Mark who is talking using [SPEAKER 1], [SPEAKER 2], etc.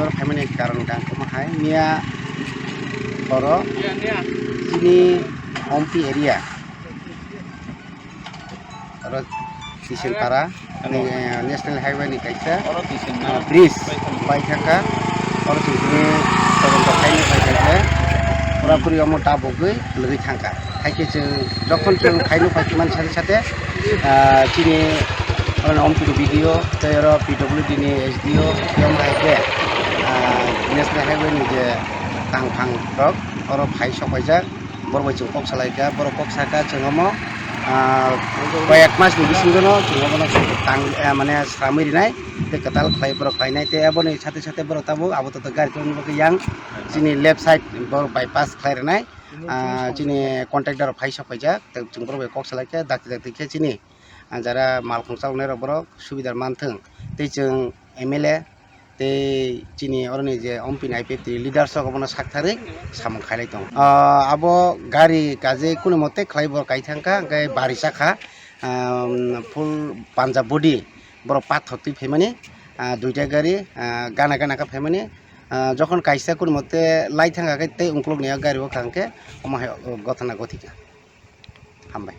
[SPEAKER 1] bor family karon kang kemahai mia boro sini ompi area aro station para national highway ni kaisa bridge bai thaka aro sini torong kaini bai thaka পুরাপুরি অমটা বগৈ লগৈ থাকা হাইকে जों যখন जों খাইনো পাইমান সাথে সাথে চিনি অমপিডি ভিডিও তৈর পিডব্লিউডি नि एसडिओ यम हाइके नेशनल हाइवे नि जे तांफां रक और फाइ सफाइजाक बरबाय जों कक सालायगा बर कक साका जोंमो कयेक मास नि बिसिंगनो जोंमो तां माने स्रामै रिनाय ते कताल खाइ बर खाइनाय ते एबोनि साथे साथे बर ताबो आबो त गारि कोन yang चिनि लेफ्ट साइड बर बाइपास खाइरनाय चिनि कन्ट्राक्टर फाइ सफाइजाक जों बरबाय कक सालायके दाक्ति दाक्ति के चिनि যারা মাল খংসালনে রবর সুবিধার মানথং তে जों एमएलए ते चिनि अरनि जे अमपिन आइपिएफटी लिडार्स गबना साकथारै सामं खाइलाय दं आबो गारि काजे कुनो मते खाइबर काइथांका गाय बारि साखा फुल पान्जाब बडि बर पात हक्ति फेमानि दुइटा गारि गाना गाना का फेमानि যখন কাইসা কোন মতে লাই থাঙ্গা তে উংক্লক নিয়া গারিও খাংকে অমাহে গথনা গথিকা হামবাই।